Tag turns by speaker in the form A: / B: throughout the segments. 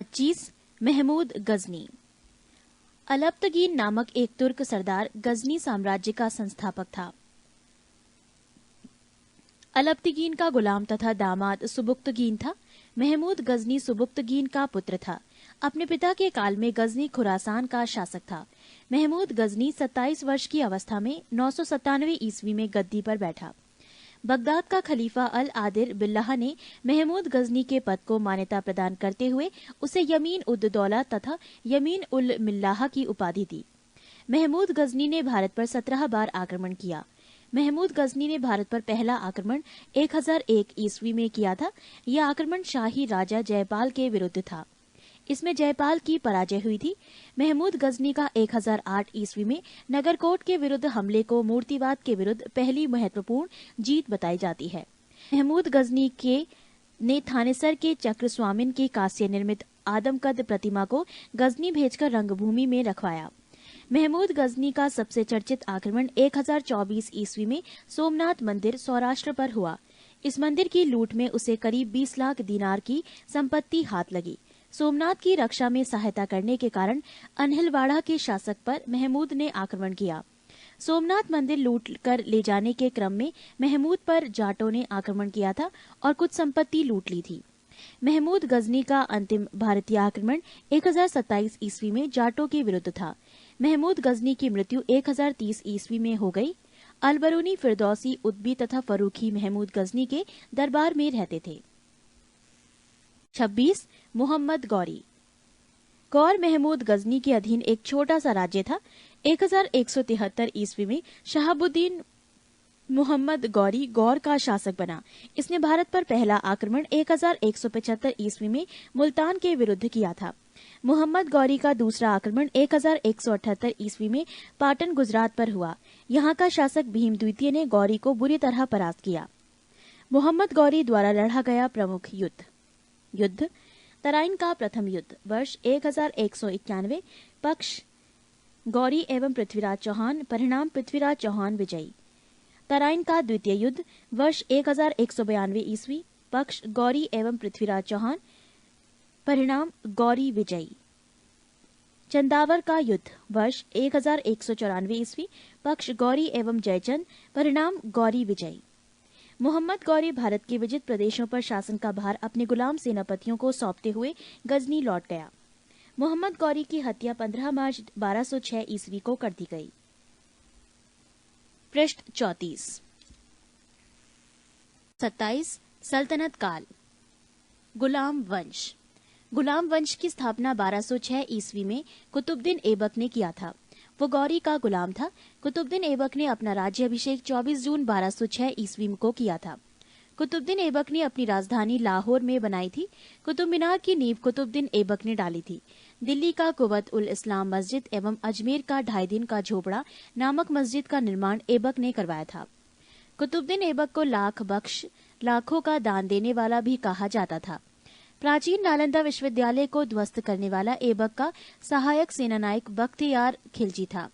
A: 25 महमूद गजनी। अलब्तगीन नामक एक तुर्क सरदार गजनी साम्राज्य का संस्थापक था। अलब्तगीन का गुलाम तथा दामाद सुबुक्तगीन था। महमूद गजनी सुबुक्तगीन का पुत्र था। अपने पिता के काल में गजनी खुरासान का शासक था। महमूद गजनी 27 वर्ष की अवस्था में 997 ईस्वी में गद्दी पर बैठा। बगदाद का खलीफा अल आदिर बिल्लाह ने महमूद गजनी के पद को मान्यता प्रदान करते हुए उसे यमीन उद दौला तथा यमीन उल मिल्लाह की उपाधि दी। महमूद गजनी ने भारत पर 17 बार आक्रमण किया। महमूद गजनी ने भारत पर पहला आक्रमण 1001 ईस्वी में किया था। यह आक्रमण शाही राजा जयपाल के विरुद्ध था। इसमें जयपाल की पराजय हुई थी। महमूद गजनी का 1008 ईस्वी में नगरकोट के विरुद्ध हमले को मूर्तिवाद के विरुद्ध पहली महत्वपूर्ण जीत बताई जाती है। महमूद गजनी ने थानेसर के चक्र स्वामिन की कांस्य निर्मित आदमकद प्रतिमा को गजनी भेजकर रंगभूमि में रखवाया। महमूद गजनी का सबसे चर्चित आक्रमण 1024 ईस्वी में सोमनाथ मंदिर सौराष्ट्र पर हुआ। इस मंदिर की लूट में उसे करीब 20 लाख दीनार की संपत्ति हाथ लगी। सोमनाथ की रक्षा में सहायता करने के कारण अनहिलवाड़ा के शासक पर महमूद ने आक्रमण किया। सोमनाथ मंदिर लूट कर ले जाने के क्रम में महमूद पर जाटों ने आक्रमण किया था और कुछ संपत्ति लूट ली थी। महमूद गजनी का अंतिम भारतीय आक्रमण 1027 ईस्वी में जाटों के विरुद्ध था। महमूद गजनी की मृत्यु 1030 ईस्वी में हो गई। अलबरूनी, फिरदौसी, उद्बी तथा फरूखी महमूद गजनी के दरबार में रहते थे। 26 मोहम्मद गौरी। गौर महमूद गजनी के अधीन एक छोटा सा राज्य था। 1173 ईस्वी में शहाबुद्दीन मोहम्मद गौरी गौर का शासक बना। इसने भारत पर पहला आक्रमण 1175 ईस्वी में मुल्तान के विरुद्ध किया था। मोहम्मद गौरी का दूसरा आक्रमण 1178 ईस्वी में पाटन गुजरात पर हुआ। यहाँ का शासक भीम द्वितीय ने गौरी को बुरी तरह परास्त किया। मोहम्मद गौरी द्वारा लड़ा गया प्रमुख युद्ध तराइन का प्रथम युद्ध वर्ष 1191। पक्ष गौरी एवं पृथ्वीराज चौहान, परिणाम पृथ्वीराज चौहान विजयी। तराइन का द्वितीय युद्ध वर्ष 1192 ईस्वी। पक्ष गौरी एवं पृथ्वीराज चौहान, परिणाम गौरी विजयी। चंदावर का युद्ध वर्ष 1194 ईस्वी। पक्ष गौरी एवं जयचंद, परिणाम गौरी विजयी। मोहम्मद गौरी भारत के विजित प्रदेशों पर शासन का भार अपने गुलाम सेनापतियों को सौंपते हुए गजनी लौट गया। मोहम्मद गौरी की हत्या 15 मार्च 1206 ईस्वी को कर दी गई। पृष्ठ 34। 27 सल्तनत काल। गुलाम वंश। गुलाम वंश की स्थापना 1206 ईस्वी में कुतुबुद्दीन ऐबक ने किया था। वो गौरी का गुलाम था। कुतुबुद्दीन ऐबक ने अपना राज्याभिषेक 24 जून 1206 ईस्वी को किया था। कुतुबुद्दीन ऐबक ने अपनी राजधानी लाहौर में बनाई थी। कुतुब मीनार की नींव कुतुबुद्दीन ऐबक ने डाली थी। दिल्ली का कुवत उल इस्लाम मस्जिद एवं अजमेर का 2.5 दिन का झोपड़ा नामक मस्जिद का निर्माण ऐबक ने करवाया था। कुतुबुद्दीन ऐबक को लाख बख्श, लाखों का दान देने वाला भी कहा जाता था। प्राचीन नालंदा विश्वविद्यालय को ध्वस्त करने वाला ऐबक का सहायक सेनानायक बख्तियार खिलजी था।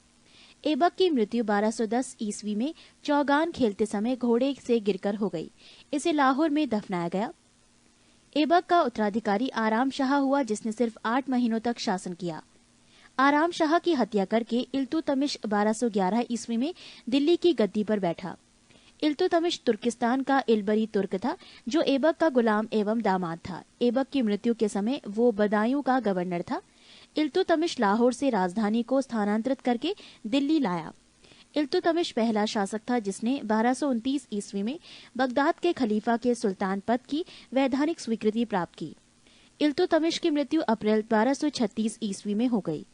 A: ऐबक की मृत्यु 1210 ईस्वी में चौगान खेलते समय घोड़े से गिरकर हो गई। इसे लाहौर में दफनाया गया। ऐबक का उत्तराधिकारी आराम शाह हुआ, जिसने सिर्फ 8 महीनों तक शासन किया। आराम शाह की हत्या करके इल्तुतमिश 1211 ईस्वी में दिल्ली की गद्दी पर बैठा। इल्तुतमिश तुर्किस्तान का इलबरी तुर्क था, जो ऐबक का गुलाम एवं दामाद था। ऐबक की मृत्यु के समय वो बदायूं का गवर्नर था। इल्तुतमिश लाहौर से राजधानी को स्थानांतरित करके दिल्ली लाया। इल्तुतमिश पहला शासक था जिसने 1229 ईस्वी में बगदाद के खलीफा के सुल्तान पद की वैधानिक स्वीकृति प्राप्त की। इल्तुतमिश की मृत्यु अप्रैल 1236 ईस्वी में हो गई।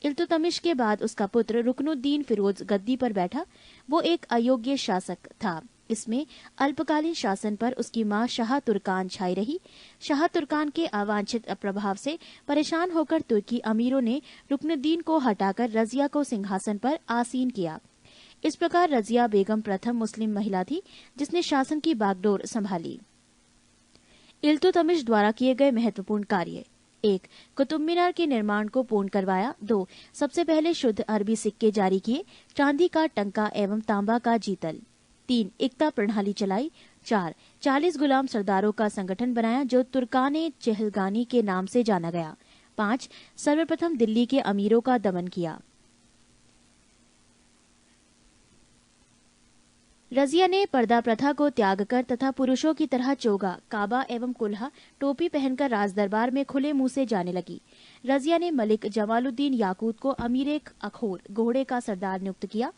A: इल्तुतमिश के बाद उसका पुत्र रुकनुद्दीन फिरोज गद्दी पर बैठा। वो एक अयोग्य शासक था। इसमें अल्पकालीन शासन पर उसकी मां शाह तुर्कान छाई रही। शाह तुर्कान के अवांछित प्रभाव से परेशान होकर तुर्की अमीरों ने रुकनुद्दीन को हटाकर रजिया को सिंहासन पर आसीन किया। इस प्रकार रजिया बेगम प्रथम मुस्लिम महिला थी जिसने शासन की बागडोर संभाली। इल्तुतमिश द्वारा किए गए महत्वपूर्ण कार्य: 1. कुतुब मीनार के निर्माण को पूर्ण करवाया। 2. सबसे पहले शुद्ध अरबी सिक्के जारी किए, चांदी का टंका एवं तांबा का जीतल। 3. एकता प्रणाली चलाई। 4. 40 गुलाम सरदारों का संगठन बनाया जो तुर्काने चहलगानी के नाम से जाना गया। 5. सर्वप्रथम दिल्ली के अमीरों का दमन किया। रजिया ने पर्दा प्रथा को त्याग कर तथा पुरुषों की तरह चोगा, काबा एवं कुल्हा, टोपी पहनकर राजदरबार में खुले मुंह से जाने लगी। रजिया ने मलिक जमालुद्दीन याकूत को अमीर अखोर घोड़े का सरदार नियुक्त किया।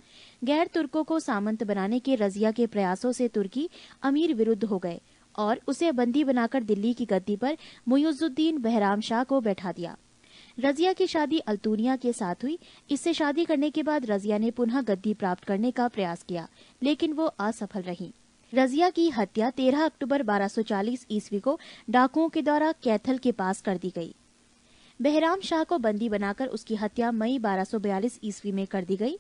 A: गैर तुर्कों को सामंत बनाने के रजिया के प्रयासों से तुर्की अमीर विरुद्ध हो गए और उसे बंदी बनाकर दिल्ली की गद्दी पर मुइजुद्दीन बहराम शाह को बैठा दिया। रजिया की शादी अल्तूनिया के साथ हुई। इससे शादी करने के बाद रजिया ने पुनः गद्दी प्राप्त करने का प्रयास किया, लेकिन वो असफल रही। रजिया की हत्या 13 अक्टूबर 1240 ईस्वी को डाकुओं के द्वारा कैथल के पास कर दी गई। बहराम शाह को बंदी बनाकर उसकी हत्या मई 1242 ईस्वी में कर दी गई।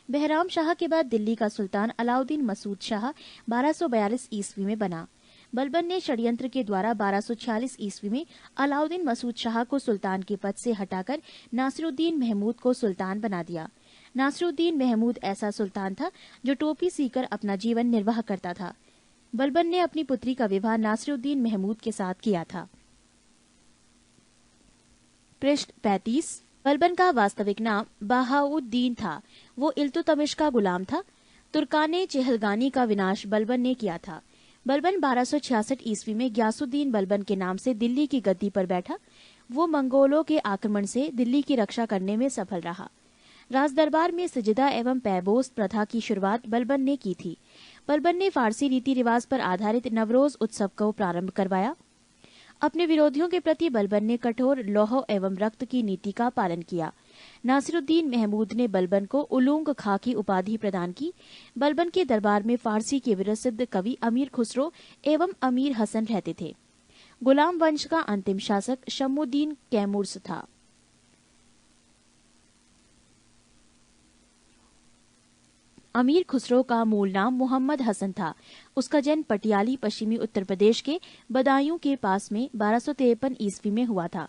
A: बहराम शाह के बाद दिल्ली का सुल्तान अलाउद्दीन मसूद शाह 1242 ईस्वी में बना। बलबन ने षड्यंत्र के द्वारा 1246 ईस्वी में अलाउद्दीन मसूद शाह को सुल्तान के पद से हटाकर नासिरुद्दीन महमूद को सुल्तान बना दिया। नासिरुद्दीन महमूद ऐसा सुल्तान था जो टोपी सीकर अपना जीवन निर्वाह करता था। बलबन ने अपनी पुत्री का विवाह नासिरुद्दीन महमूद के साथ किया था। पृष्ठ 35। बलबन का वास्तविक नाम बहाउद्दीन था। वो इल्तुतमिश का गुलाम था। तुर्काने चहलगानी का विनाश बलबन ने किया था। बलबन 1266 ईस्वी में ग्यासुद्दीन बलबन के नाम से दिल्ली की गद्दी पर बैठा। वो मंगोलों के आक्रमण से दिल्ली की रक्षा करने में सफल रहा। राजदरबार में सजदा एवं पैबोस प्रथा की शुरुआत बलबन ने की थी। बलबन ने फारसी रीति रिवाज पर आधारित नवरोज उत्सव को प्रारंभ करवाया। अपने विरोधियों के प्रति बलबन ने कठोर लौह एवं रक्त की नीति का पालन किया। नासिरुद्दीन महमूद ने बलबन को उलूंग खां की उपाधि प्रदान की। बलबन के दरबार में फारसी के विप्रसिद्ध कवि अमीर खुसरो एवं अमीर हसन रहते थे। गुलाम वंश का अंतिम शासक शम्मुद्दीन कैमुर्स था। अमीर खुसरो का मूल नाम मोहम्मद हसन था। उसका जन्म पटियाली पश्चिमी उत्तर प्रदेश के बदायूं के पास में 1253 ईस्वी में हुआ था।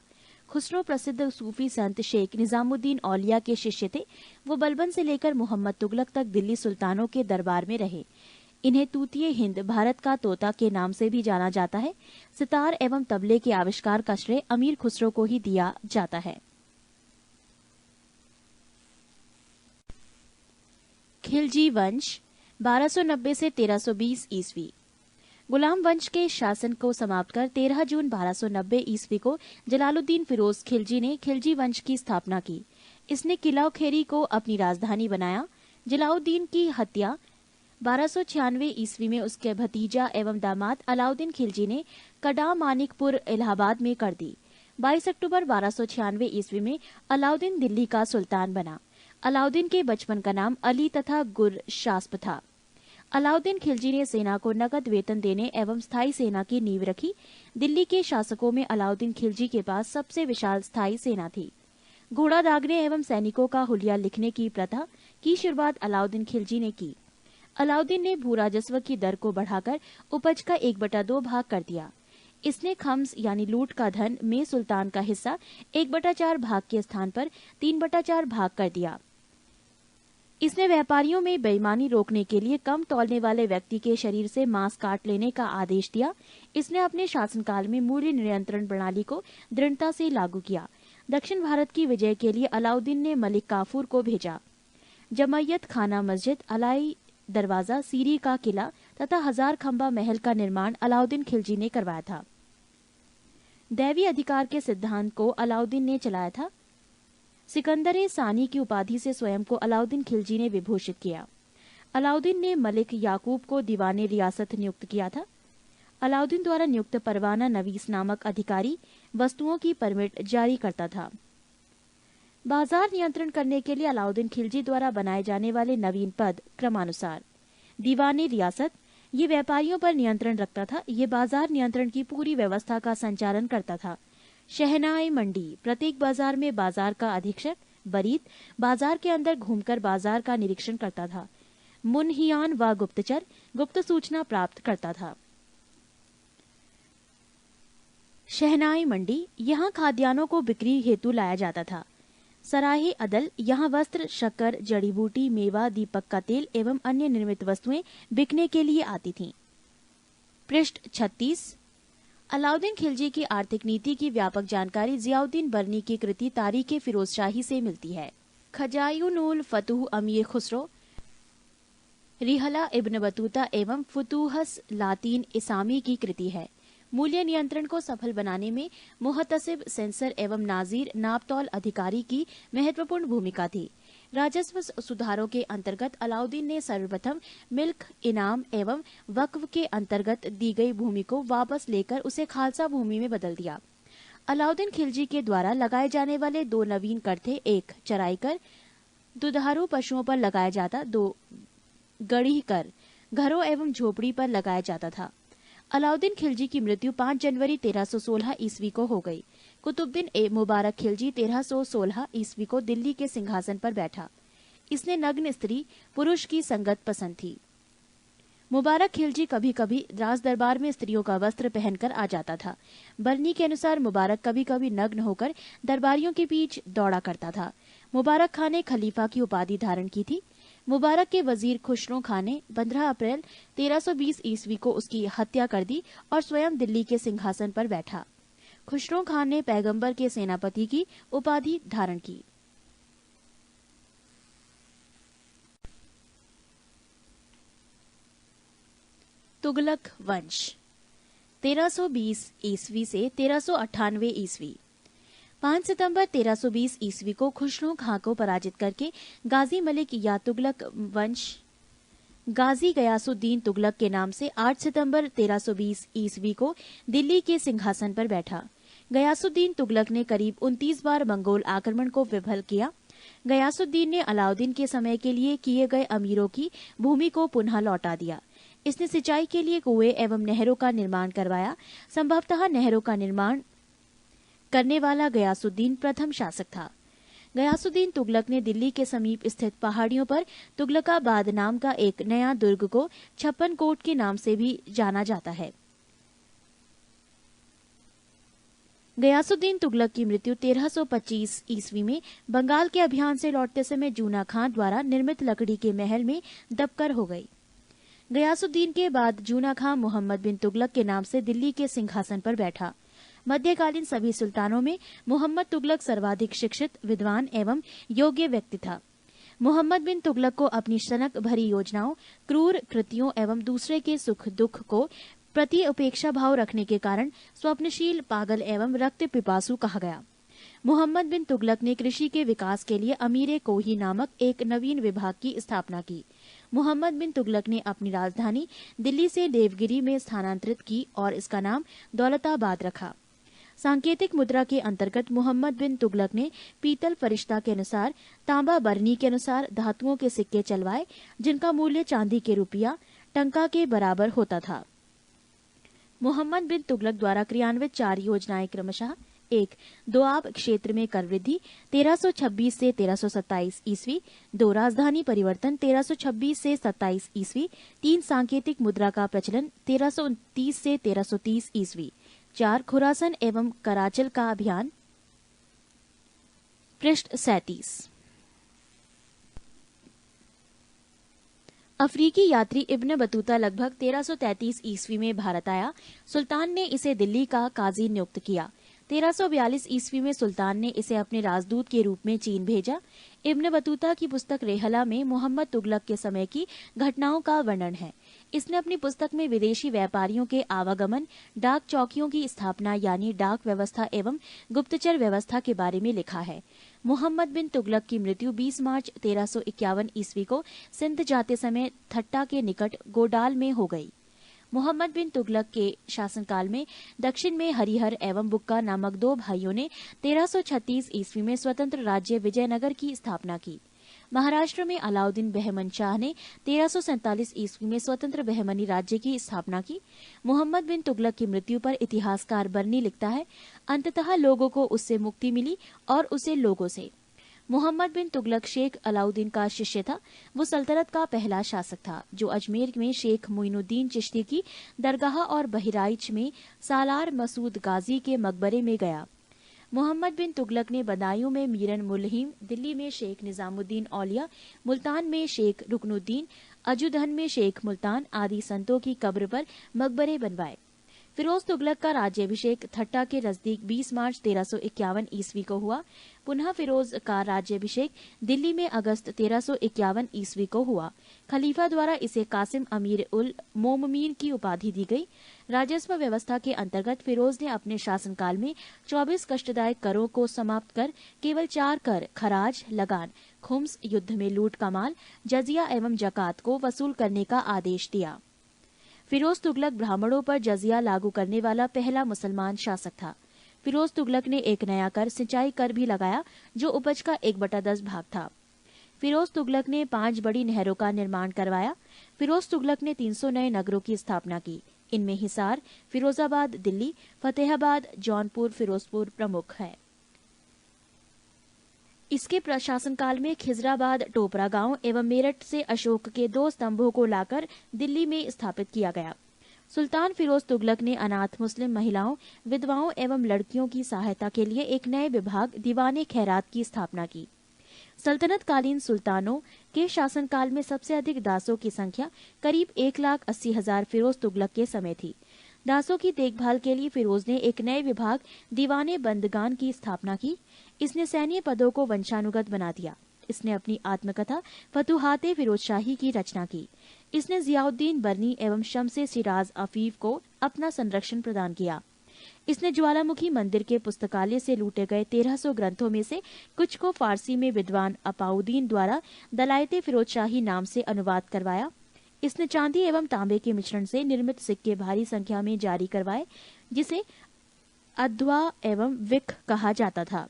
A: खुसरो प्रसिद्ध सूफी संत शेख निजामुद्दीन औलिया के शिष्य थे। वो बलबन से लेकर मोहम्मद तुगलक तक दिल्ली सुल्तानों के दरबार में रहे। इन्हें तूतिए हिंद, भारत का तोता के नाम से भी जाना जाता है। सितार एवं तबले के आविष्कार का श्रेय अमीर खुसरो को ही दिया जाता है। खिलजी वंश 1290 से 1320 ईस्वी। गुलाम वंश के शासन को समाप्त कर 13 जून 1290 ईस्वी को जलालुद्दीन फिरोज खिलजी ने खिलजी वंश की स्थापना की। इसने किला खेरी को अपनी राजधानी बनाया। जलालुद्दीन की हत्या 1296 ईस्वी में उसके भतीजा एवं दामाद अलाउद्दीन खिलजी ने कड़ा मानिकपुर इलाहाबाद में कर दी। 22 अक्टूबर 1296 ईस्वी में अलाउद्दीन दिल्ली का सुल्तान बना। अलाउद्दीन के बचपन का नाम अली तथा गुरशास्प था। अलाउद्दीन खिलजी ने सेना को नकद वेतन देने एवं स्थायी सेना की नींव रखी। दिल्ली के शासकों में अलाउद्दीन खिलजी के पास सबसे विशाल स्थायी सेना थी। घोड़ा दागने एवं सैनिकों का हुलिया लिखने की प्रथा की शुरुआत अलाउद्दीन खिलजी ने की। अलाउद्दीन ने भू राजस्व की दर को बढ़ाकर उपज का 1/2 भाग कर दिया। इसने खम्स यानी लूट का धन में सुल्तान का हिस्सा 1/4 भाग के स्थान पर 3/4 भाग कर दिया। इसने व्यापारियों में बेईमानी रोकने के लिए कम तौलने वाले व्यक्ति के शरीर से मांस काट लेने का आदेश दिया। इसने अपने शासनकाल में मूल्य नियंत्रण प्रणाली को दृढ़ता से लागू किया। दक्षिण भारत की विजय के लिए अलाउद्दीन ने मलिक काफूर को भेजा। जमैयत खाना मस्जिद, अलाई दरवाजा, सीरी का किला तथा 1000 खंबा महल का निर्माण अलाउद्दीन खिलजी ने करवाया था। दैवी अधिकार के सिद्धांत को अलाउद्दीन ने चलाया था। सिकंदर सानी की उपाधि से स्वयं को अलाउद्दीन खिलजी ने विभूषित किया। अलाउद्दीन ने मलिक याकूब को दीवाने रियासत नियुक्त किया था। अलाउद्दीन द्वारा नियुक्त परवाना नवीस नामक अधिकारी वस्तुओं की परमिट जारी करता था। बाजार नियंत्रण करने के लिए अलाउद्दीन खिलजी द्वारा बनाए जाने वाले नवीन पद क्रमानुसार दीवाने रियासत, ये व्यापारियों पर नियंत्रण रखता था। ये बाजार नियंत्रण की पूरी व्यवस्था का संचालन करता था। शहनाई मंडी, प्रत्येक बाजार में बाजार का अधीक्षक बरीद बाजार के अंदर घूमकर बाजार का निरीक्षण करता था। मुनहियान व गुप्तचर गुप्त सूचना प्राप्त करता था। शहनाई मंडी, यहाँ खाद्यान्नों को बिक्री हेतु लाया जाता था। सराहे अदल, यहाँ वस्त्र, शक्कर, जड़ी बूटी, मेवा, दीपक का तेल एवं अन्य निर्मित वस्तुएं बिकने के लिए आती थीं। पृष्ठ 36। अलाउद्दीन खिलजी की आर्थिक नीति की व्यापक जानकारी जियाउद्दीन बरनी की कृति तारीख फिरोज शाही से मिलती है। खजायुनुल फतूह अमीर खुसरो, रिहला इब्न बतूता एवं फुतूहस लातीन इसामी की कृति है। मूल्य नियंत्रण को सफल बनाने में मुहतसिब, सेंसर एवं नाजीर नापतौल अधिकारी की महत्वपूर्ण भूमिका थी। राजस्व सुधारों के अंतर्गत अलाउद्दीन ने सर्वप्रथम मिल्क, इनाम एवं वक्फ के अंतर्गत दी गई भूमि को वापस लेकर उसे खालसा भूमि में बदल दिया। अलाउद्दीन खिलजी के द्वारा लगाए जाने वाले दो नवीन कर थे। एक चराई कर, दुधारू पशुओं पर लगाया जाता। दो गढ़ी कर, घरों एवं झोपड़ी पर लगाया जाता था। अलाउद्दीन खिलजी की मृत्यु 5 जनवरी 1316 ईस्वी को हो गई। कुतुबुद्दीन ए मुबारक खिलजी 1316 ईस्वी को दिल्ली के सिंहासन पर बैठा। इसने नग्न स्त्री पुरुष की संगत पसंद थी। मुबारक खिलजी कभी कभी राज दरबार में स्त्रियों का वस्त्र पहनकर आ जाता था। बरनी के अनुसार मुबारक कभी कभी नग्न होकर दरबारियों के बीच दौड़ा करता था। मुबारक खान ने खलीफा की उपाधि धारण की थी। मुबारक के वजीर खुसरो खान ने 15 अप्रैल 1320 ईस्वी को उसकी हत्या कर दी और स्वयं दिल्ली के सिंहासन पर बैठा। खुसरो खान ने पैगंबर के सेनापति की उपाधि धारण की। तुगलक वंश 1320 ईस्वी से 1398 ईस्वी। 5 सितंबर 1320 ईस्वी को खुसरो खां को पराजित करके गाजी मलिक या तुगलक वंश गाजी गयासुद्दीन तुगलक के नाम से 8 सितंबर 1320 ईस्वी को दिल्ली के सिंहासन पर बैठा। गयासुद्दीन तुगलक ने करीब 29 बार मंगोल आक्रमण को विफल किया। गयासुद्दीन ने अलाउद्दीन के समय के लिए किए गए अमीरों की भूमि को पुनः लौटा दिया। इसने सिंचाई के लिए कुएं एवं नहरों का निर्माण करवाया। संभवतः नहरों का निर्माण करने वाला गयासुद्दीन प्रथम शासक था। गयासुद्दीन तुगलक ने दिल्ली के समीप स्थित पहाड़ियों पर तुगलकाबाद नाम का एक नया दुर्ग को 56 कोट के नाम से भी जाना जाता है। गयासुद्दीन तुगलक की मृत्यु 1325 ईस्वी में बंगाल के अभियान से लौटते समय जूना खां द्वारा निर्मित लकड़ी के महल में दबकर हो गई। गयासुद्दीन के बाद जूना खां मोहम्मद बिन तुगलक के नाम से दिल्ली के सिंहासन पर बैठा। मध्यकालीन सभी सुल्तानों में मोहम्मद तुगलक सर्वाधिक शिक्षित, विद्वान एवं योग्य व्यक्ति था। मोहम्मद बिन तुगलक को अपनी सनक भरी योजनाओं, क्रूर कृतियों एवं दूसरे के सुख दुख को प्रति उपेक्षा भाव रखने के कारण स्वप्नशील, पागल एवं रक्त पिपासु कहा गया। मोहम्मद बिन तुगलक ने कृषि के विकास के लिए अमीर कोही नामक एक नवीन विभाग की स्थापना की। मोहम्मद बिन तुगलक ने अपनी राजधानी दिल्ली से देवगिरी में स्थानांतरित की और इसका नाम दौलताबाद रखा। सांकेतिक मुद्रा के अंतर्गत मोहम्मद बिन तुगलक ने पीतल फरिश्ता के अनुसार, तांबा बरनी के अनुसार धातुओं के सिक्के चलवाए, जिनका मूल्य चांदी के रुपया टंका के बराबर होता था। मोहम्मद बिन तुगलक द्वारा क्रियान्वित 4 योजनाएं क्रमशः: 1. दोआब क्षेत्र में कर वृद्धि 1326 से 1327 ईस्वी। 2. राजधानी परिवर्तन 1326 से 27 ईस्वी। 3. सांकेतिक मुद्रा का प्रचलन 1329 से 1330 ईस्वी। 4. खुरासन एवं कराचल का अभियान। पृष्ठ 37। अफ्रीकी यात्री इब्न बतूता लगभग 1333 ईस्वी में भारत आया। सुल्तान ने इसे दिल्ली का काजी नियुक्त किया। 1342 ईस्वी में सुल्तान ने इसे अपने राजदूत के रूप में चीन भेजा। इब्न बतूता की पुस्तक रेहला में मोहम्मद तुगलक के समय की घटनाओं का वर्णन है। इसने अपनी पुस्तक में विदेशी व्यापारियों के आवागमन, डाक चौकियों की स्थापना यानी डाक व्यवस्था एवं गुप्तचर व्यवस्था के बारे में लिखा है। मोहम्मद बिन तुगलक की मृत्यु 20 मार्च 1351 ईस्वी को सिंध जाते समय थट्टा के निकट गोडाल में हो गई। मोहम्मद बिन तुगलक के शासनकाल में दक्षिण में हरिहर एवं बुक्का नामक 2 भाइयों ने 1336 ईस्वी में स्वतंत्र राज्य विजयनगर की स्थापना की। महाराष्ट्र में अलाउद्दीन बहमन शाह ने 1347 ईस्वी में स्वतंत्र बहमनी राज्य की स्थापना की। मोहम्मद बिन तुगलक की मृत्यु पर इतिहासकार बरनी लिखता है, अंततः लोगों को उससे मुक्ति मिली और उसे लोगों से। मोहम्मद बिन तुगलक शेख अलाउद्दीन का शिष्य था। वो सल्तनत का पहला शासक था जो अजमेर में शेख मोइनुद्दीन चिश्ती की दरगाह और बहराइच में सालार मसूद गाजी के मकबरे में गया। मोहम्मद बिन तुगलक ने बदायूं में मीरन मुलहिम, दिल्ली में शेख निजामुद्दीन औलिया, मुल्तान में शेख रुकनुद्दीन, अजुधन में शेख मुल्तान आदि संतों की कब्र पर मकबरे बनवाए। फिरोज तुगलक का राज्याभिषेक ठट्टा के नजदीक 20 मार्च 1351 ईस्वी को हुआ। पुनः फिरोज का राज्याभिषेक दिल्ली में अगस्त 1351 ईस्वी को हुआ। खलीफा द्वारा इसे कासिम अमीर उल मोममीन की उपाधि दी गई। राजस्व व्यवस्था के अंतर्गत फिरोज ने अपने शासनकाल में 24 कष्टदायक करों को समाप्त कर केवल 4 कर खराज, लगान, खुम्स, युद्ध में लूट का माल, जजिया एवं जकात को वसूल करने का आदेश दिया। फिरोज तुगलक ब्राह्मणों पर जजिया लागू करने वाला पहला मुसलमान शासक था। फिरोज तुगलक ने एक नया कर, सिंचाई कर भी लगाया, जो उपज का 1/10 भाग था। फिरोज तुगलक ने 5 बड़ी नहरों का निर्माण करवाया। फिरोज तुगलक ने 300 नए नगरों की स्थापना की। इनमें हिसार, फिरोजाबाद, दिल्ली, फतेहाबाद, जौनपुर, फिरोजपुर प्रमुख है। इसके प्रशासन काल में खिजराबाद, टोपरा गांव एवं मेरठ से अशोक के 2 स्तंभों को लाकर दिल्ली में स्थापित किया गया। सुल्तान फिरोज तुगलक ने अनाथ मुस्लिम महिलाओं, विधवाओं एवं लड़कियों की सहायता के लिए एक नए विभाग दीवाने खैरात की स्थापना की। सल्तनत कालीन सुल्तानों के शासनकाल में सबसे अधिक दासों की संख्या करीब 1,80,000 फिरोज तुगलक के समय थी। दासों की देखभाल के लिए फिरोज ने एक नए विभाग दीवाने बंदगान की स्थापना की। इसने सैन्य पदों को वंशानुगत बना दिया। इसने अपनी आत्मकथा फतुहाते फिरोजशाही की रचना की। इसने जियाउद्दीन बर्नी एवं शम्से सिराज अफीफ को अपना संरक्षण प्रदान किया। इसने ज्वालामुखी मंदिर के पुस्तकालय से लूटे गए 1300 ग्रंथों में से कुछ को फारसी में विद्वान अपाउद्दीन द्वारा दलायते फिरोजशाही नाम से अनुवाद करवाया। इसने चांदी एवं तांबे के मिश्रण से निर्मित सिक्के भारी संख्या में जारी करवाए, जिसे अद्वा एवं विक कहा जाता था।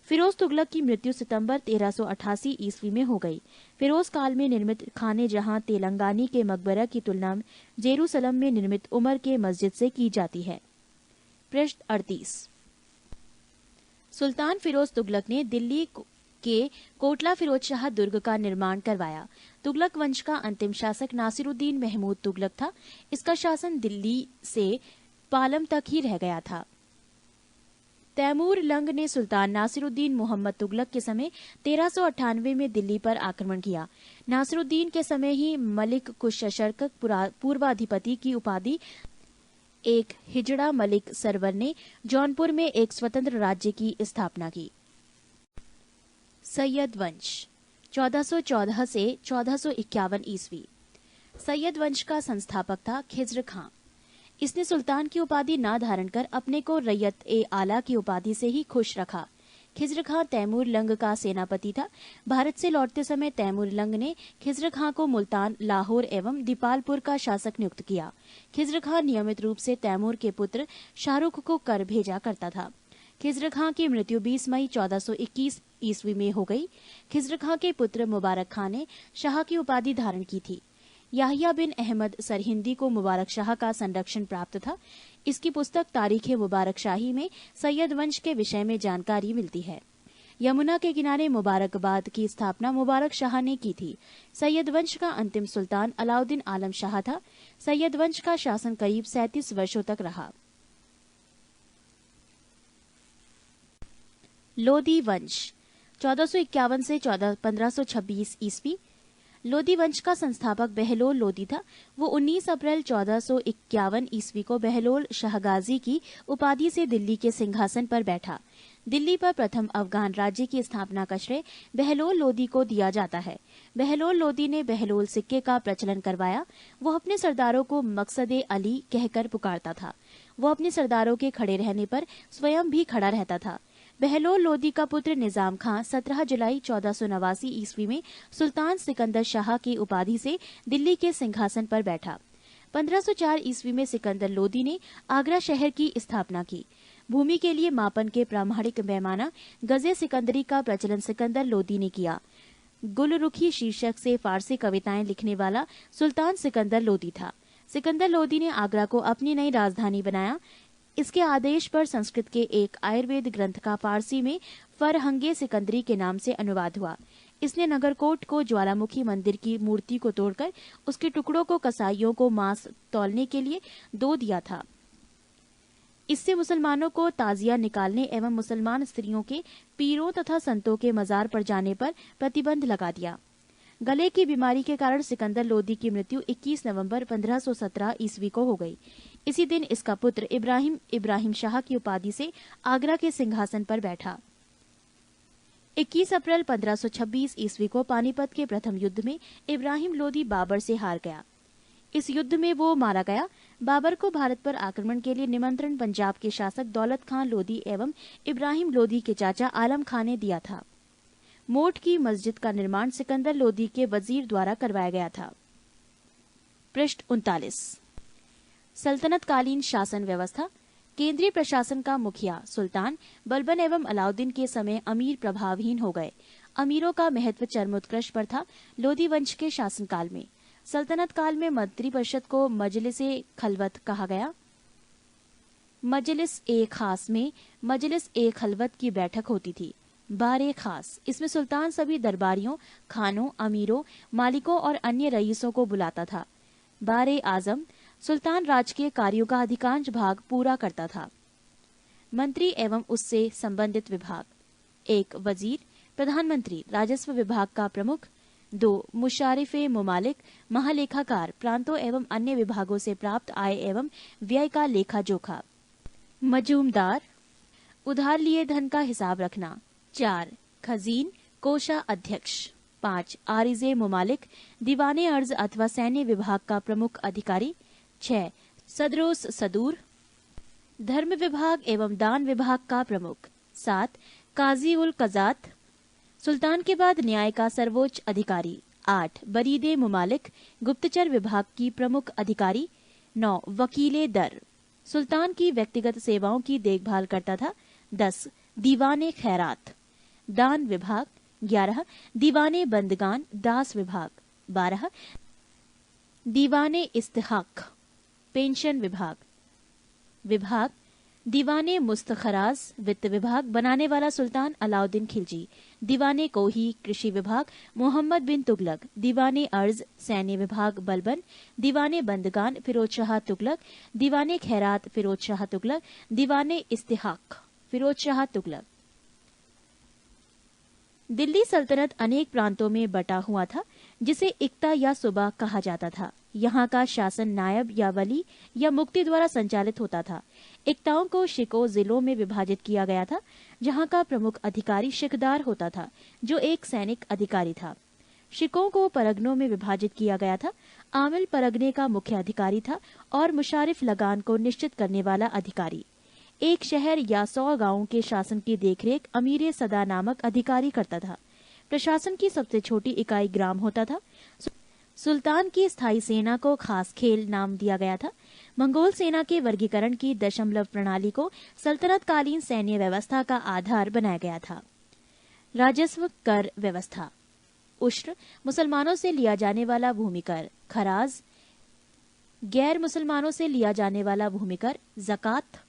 A: फिरोज तुगलक की मृत्यु सितंबर 1388 ईस्वी में हो गई। फिरोज काल में निर्मित खाने जहां तेलंगानी के मकबरा की तुलना जेरूसलम में निर्मित उमर के मस्जिद से की जाती है। पृष्ठ 38। सुल्तान फिरोज तुगलक ने दिल्ली के कोटला फिरोज शाह दुर्ग का निर्माण करवाया। तुगलक वंश का अंतिम शासक नासिरुद्दीन महमूद तुगलक था। इसका शासन दिल्ली से पालम तक ही रह गया था। तैमूर लंग ने सुल्तान नासिरुद्दीन मोहम्मद तुगलक के समय 1398 में दिल्ली पर आक्रमण किया। नासिरुद्दीन के समय ही मलिक कुशशर्क पूर्वाधिपति की उपाधि एक हिजड़ा मलिक सरवर ने जौनपुर में एक स्वतंत्र राज्य की स्थापना की। सैयद वंश 1414 से 1451 ईस्वी। सैयद वंश का संस्थापक था खिज्र खां। इसने सुल्तान की उपाधि न धारण कर अपने को रैयत ए आला की उपाधि से ही खुश रखा। खिज्र खां तैमूर लंग का सेनापति था। भारत से लौटते समय तैमूर लंग ने खिज्र खां को मुल्तान, लाहौर एवं दीपालपुर का शासक नियुक्त किया। खिज्र खां नियमित रूप से तैमूर के पुत्र शाहरुख को कर भेजा करता था। खिज्र खां की मृत्यु 20 मई 1421 ईस्वी में हो गई। खिज्र खां के पुत्र मुबारक खां ने शाह की उपाधि धारण की थी। याहिया बिन अहमद सरहिंदी को मुबारक शाह का संरक्षण प्राप्त था। इसकी पुस्तक तारीख मुबारक शाही में सैयद वंश के विषय में जानकारी मिलती है। यमुना के किनारे मुबारकबाद की स्थापना मुबारक शाह ने की थी। सैयद वंश का अंतिम सुल्तान अलाउद्दीन आलम शाह था। सैयद वंश का शासन करीब 37 वर्षों तक रहा। लोदी वंश 1451 से 1526 ईस्वी। लोदी वंश का संस्थापक बहलोल लोदी था। वो 19 अप्रैल 1451 ईस्वी को बहलोल शाहगाजी की उपाधि से दिल्ली के सिंहासन पर बैठा। दिल्ली पर प्रथम अफगान राज्य की स्थापना का श्रेय बहलोल लोदी को दिया जाता है। बहलोल लोदी ने बहलोल सिक्के का प्रचलन करवाया। वो अपने सरदारों को मकसदे अली कहकर पुकारता था। वो अपने सरदारों के खड़े रहने पर स्वयं भी खड़ा रहता था। बहलोल लोदी का पुत्र निजाम खां 17 जुलाई 1489 ईस्वी में सुल्तान सिकंदर शाह की उपाधि से दिल्ली के सिंहासन पर बैठा। 1504 ईस्वी में सिकंदर लोदी ने आगरा शहर की स्थापना की। भूमि के लिए मापन के प्रामाणिक पैमाना गजे सिकंदरी का प्रचलन सिकंदर लोदी ने किया। गुलरुखी शीर्षक से फारसी कविताएं लिखने वाला सुल्तान सिकंदर लोदी था। सिकंदर लोदी ने आगरा को अपनी नई राजधानी बनाया। इसके आदेश पर संस्कृत के एक आयुर्वेद ग्रंथ का फारसी में फरहंगे सिकंदरी के नाम से अनुवाद हुआ। इसने नगरकोट को ज्वालामुखी मंदिर की मूर्ति को तोड़कर उसके टुकड़ों को कसाईयों को मांस तौलने के लिए दो दिया था। इससे मुसलमानों को ताजिया निकालने एवं मुसलमान स्त्रियों के पीरों तथा संतों के मजार पर जाने पर प्रतिबंध लगा दिया। गले की बीमारी के कारण सिकंदर लोदी की मृत्यु 21 नवंबर 1517 ईस्वी को हो गई। इसी दिन इसका पुत्र इब्राहिम शाह की उपाधि से आगरा के सिंहासन पर बैठा। 21 अप्रैल 1526 ईस्वी को पानीपत के प्रथम युद्ध में इब्राहिम लोदी बाबर से हार गया। इस युद्ध में वो मारा गया। बाबर को भारत पर आक्रमण के लिए निमंत्रण पंजाब के शासक दौलत खान लोदी एवं इब्राहिम लोदी के चाचा आलम खान ने दिया था। मोट की मस्जिद का निर्माण सिकंदर लोदी के वजीर द्वारा करवाया गया था। पृष्ठ 39। सल्तनत कालीन शासन व्यवस्था। केंद्रीय प्रशासन का मुखिया सुल्तान बलबन एवं अलाउद्दीन के समय अमीर प्रभावहीन हो गए। अमीरों का महत्व चरमोत्कर्ष पर था। लोदी वंश के शासनकाल में सल्तनत काल में मंत्रिपरिषद को मजलिस-ए खलवत कहा गया। मजलिस-ए खास में मजलिस-ए खलवत की बैठक होती थी। बारे खास, इसमें सुल्तान सभी दरबारियों, खानों, अमीरों, मालिकों और अन्य रईसों को बुलाता था। बारे आजम, सुल्तान राजकीय कार्यों का अधिकांश भाग पूरा करता था। मंत्री एवं उससे संबंधित विभाग। 1. वजीर, प्रधानमंत्री, राजस्व विभाग का प्रमुख। 2. मुशारिफे मुमालिक, महालेखाकार, प्रांतों एवं अन्य विभागों से प्राप्त आय एवं व्यय का लेखा जोखा। मजूमदार, उधार लिए धन का हिसाब रखना। 4. खजीन, कोषा अध्यक्ष। 5. आरिजे मुमालिक, दीवाने अर्ज अथवा सैन्य विभाग का प्रमुख अधिकारी। 6. सदरोस सदूर, धर्म विभाग एवं दान विभाग का प्रमुख। 7. काजी उल कजात, सुल्तान के बाद न्याय का सर्वोच्च अधिकारी। 8. बरीदे मुमालिक, गुप्तचर विभाग की प्रमुख अधिकारी। 9. वकीले दर, सुल्तान की व्यक्तिगत सेवाओं की देखभाल करता था। 10. दीवाने खैरात, दान विभाग। 11. दीवाने बंदगान, दास विभाग। 12. दीवाने इस्तिहाक, पेंशन विभाग। दीवाने मुस्तखराज, वित्त विभाग, बनाने वाला सुल्तान अलाउद्दीन खिलजी। दीवाने कोही, कृषि विभाग, मोहम्मद बिन तुगलक। दीवाने अर्ज, सैन्य विभाग, बलबन। दीवाने बंदगान, फिरोज शाह तुगलक। दीवाने खैरात, फिरोज शाह तुगलक। दीवाने इस्तिहाक, फिरोज शाह तुगलक। दिल्ली सल्तनत अनेक प्रांतों में बटा हुआ था, जिसे इक्ता या सूबा कहा जाता था। यहाँ का शासन नायब या वली या मुक्ति द्वारा संचालित होता था। इक्ताओं को शिको जिलों में विभाजित किया गया था, जहाँ का प्रमुख अधिकारी शिकदार होता था, जो एक सैनिक अधिकारी था। शिकों को परगनों में विभाजित किया गया था। आमिल परगने का मुख्य अधिकारी था और मुशारिफ लगान को निश्चित करने वाला अधिकारी। एक शहर या 100 गांवों के शासन की देखरेख अमीर सदा नामक अधिकारी करता था। प्रशासन की सबसे छोटी इकाई ग्राम होता था। सुल्तान की स्थायी सेना को खास खेल नाम दिया गया था। मंगोल सेना के वर्गीकरण की दशमलव प्रणाली को सल्तनतकालीन सैन्य व्यवस्था का आधार बनाया गया था। राजस्व कर व्यवस्था। उश्र, मुसलमानों से लिया जाने वाला भूमिकर। खराज, गैर मुसलमानों से लिया जाने वाला भूमिकर। ज़कात,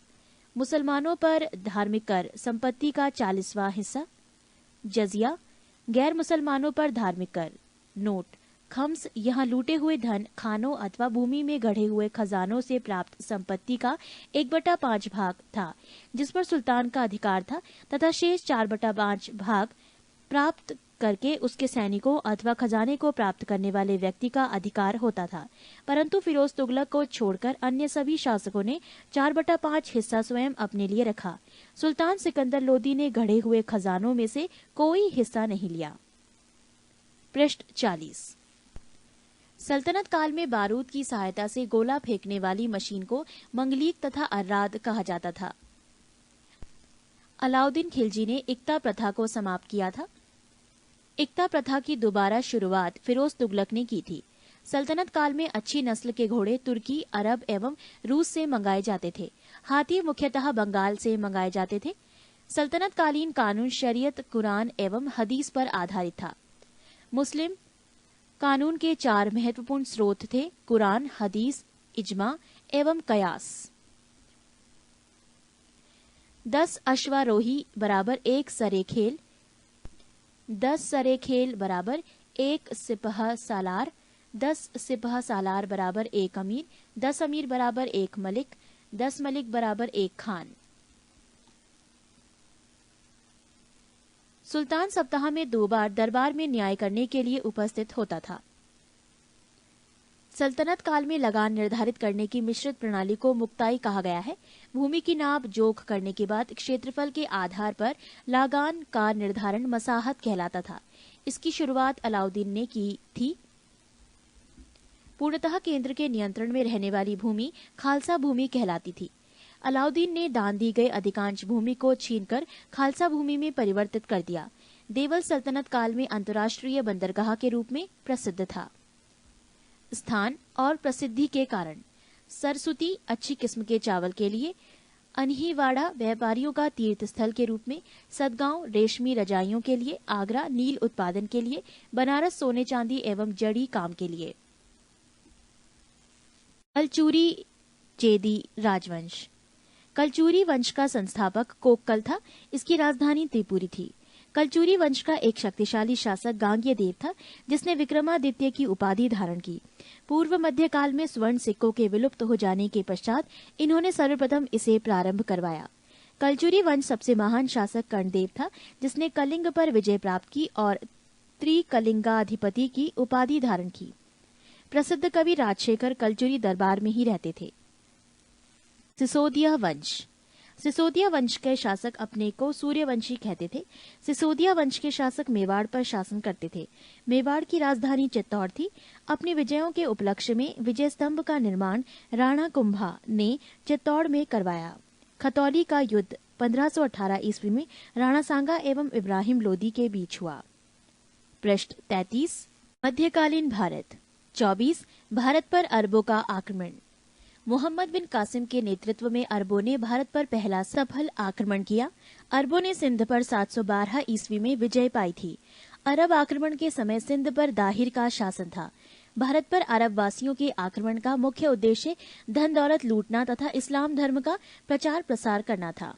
A: मुसलमानों पर धार्मिक कर, संपत्ति का 40वां हिस्सा। जजिया, गैर मुसलमानों पर धार्मिक कर। नोट, खम्स, यहाँ लूटे हुए धन, खानों अथवा भूमि में गढ़े हुए खजानों से प्राप्त संपत्ति का 1/5 भाग था, जिस पर सुल्तान का अधिकार था, तथा शेष 4/5 भाग प्राप्त करके उसके सैनिकों अथवा खजाने को प्राप्त करने वाले व्यक्ति का अधिकार होता था। परंतु फिरोज तुगलक को छोड़कर अन्य सभी शासकों ने 4/5 हिस्सा स्वयं अपने लिए रखा। सुल्तान सिकंदर लोदी ने गढ़े हुए खजानों में से कोई हिस्सा नहीं लिया। पृष्ठ 40। सल्तनत काल में बारूद की सहायता से गोला फेंकने वाली मशीन को मंगलीक तथा अर्राद कहा जाता था। अलाउद्दीन खिलजी ने इक्ता प्रथा को समाप्त किया था। इक्ता प्रथा की दोबारा शुरुआत फिरोज तुगलक ने की थी। सल्तनत काल में अच्छी नस्ल के घोड़े तुर्की, अरब एवं रूस से मंगाए जाते थे। हाथी मुख्यतः बंगाल से मंगाए जाते थे। सल्तनत कालीन कानून शरीयत, कुरान एवं हदीस पर आधारित था। मुस्लिम कानून के 4 महत्वपूर्ण स्रोत थे: कुरान, हदीस, इजमा एवं कयास। 10 अश्वारोही बराबर 1 सरेखेल, 10 सरेखेल बराबर 1 सिपह सालार, 10 सिपह सालार बराबर 1 अमीर, 10 अमीर बराबर 1 मलिक, 10 मलिक बराबर 1 खान। सुल्तान सप्ताह में 2 बार दरबार में न्याय करने के लिए उपस्थित होता था। सल्तनत काल में लगान निर्धारित करने की मिश्रित प्रणाली को मुक्ताई कहा गया है। भूमि की नाप जोख करने के बाद क्षेत्रफल के आधार पर लगान का निर्धारण मसाहत कहलाता था। इसकी शुरुआत अलाउद्दीन ने की थी। पूर्णतः केंद्र के नियंत्रण में रहने वाली भूमि खालसा भूमि कहलाती थी। अलाउद्दीन ने दान दी गई अधिकांश भूमि को छीनकर खालसा भूमि में परिवर्तित कर दिया। देवल सल्तनत काल में अंतर्राष्ट्रीय बंदरगाह के रूप में प्रसिद्ध था। स्थान और प्रसिद्धि के कारण सरस्वती अच्छी किस्म के चावल के लिए, अनहीवाड़ा व्यापारियों का तीर्थ स्थल के रूप में, सदगांव रेशमी रजाइयों के लिए, आगरा नील उत्पादन के लिए, बनारस सोने चांदी एवं जड़ी काम के लिए। कलचुरी चेदी राजवंश। कलचुरी वंश का संस्थापक कोक्कल था। इसकी राजधानी त्रिपुरी थी। कलचुरी वंश का एक शक्तिशाली शासक गांग्य देव था, जिसने विक्रमादित्य की उपाधि धारण की। पूर्व मध्यकाल में स्वर्ण सिक्कों के विलुप्त हो जाने के पश्चात इन्होंने सर्वप्रथम इसे प्रारंभ करवाया। कलचुरी वंश सबसे महान शासक कर्णदेव था, जिसने कलिंग पर विजय प्राप्त की और त्रिकलिंगाधिपति की उपाधि धारण की। प्रसिद्ध कवि राजशेखर कलचुरी दरबार में ही रहते थे। सिसोदिया वंश। सिसोदिया वंश के शासक अपने को सूर्यवंशी कहते थे। सिसोदिया वंश के शासक मेवाड़ पर शासन करते थे। मेवाड़ की राजधानी चित्तौड़ थी। अपने विजयों के उपलक्ष्य में विजय स्तंभ का निर्माण राणा कुंभा ने चित्तौड़ में करवाया। खतौली का युद्ध 1518 ईस्वी में राणा सांगा एवं इब्राहिम लोदी के बीच हुआ। पृष्ठ 33। मध्यकालीन भारत। 24। भारत पर अरबों का आक्रमण। मोहम्मद बिन कासिम के नेतृत्व में अरबों ने भारत पर पहला सफल आक्रमण किया। अरबों ने सिंध पर 712 ईस्वी में विजय पाई थी। अरब आक्रमण के समय सिंध पर दाहिर का शासन था। भारत पर अरब वासियों के आक्रमण का मुख्य उद्देश्य धन दौलत लूटना तथा इस्लाम धर्म का प्रचार प्रसार करना था।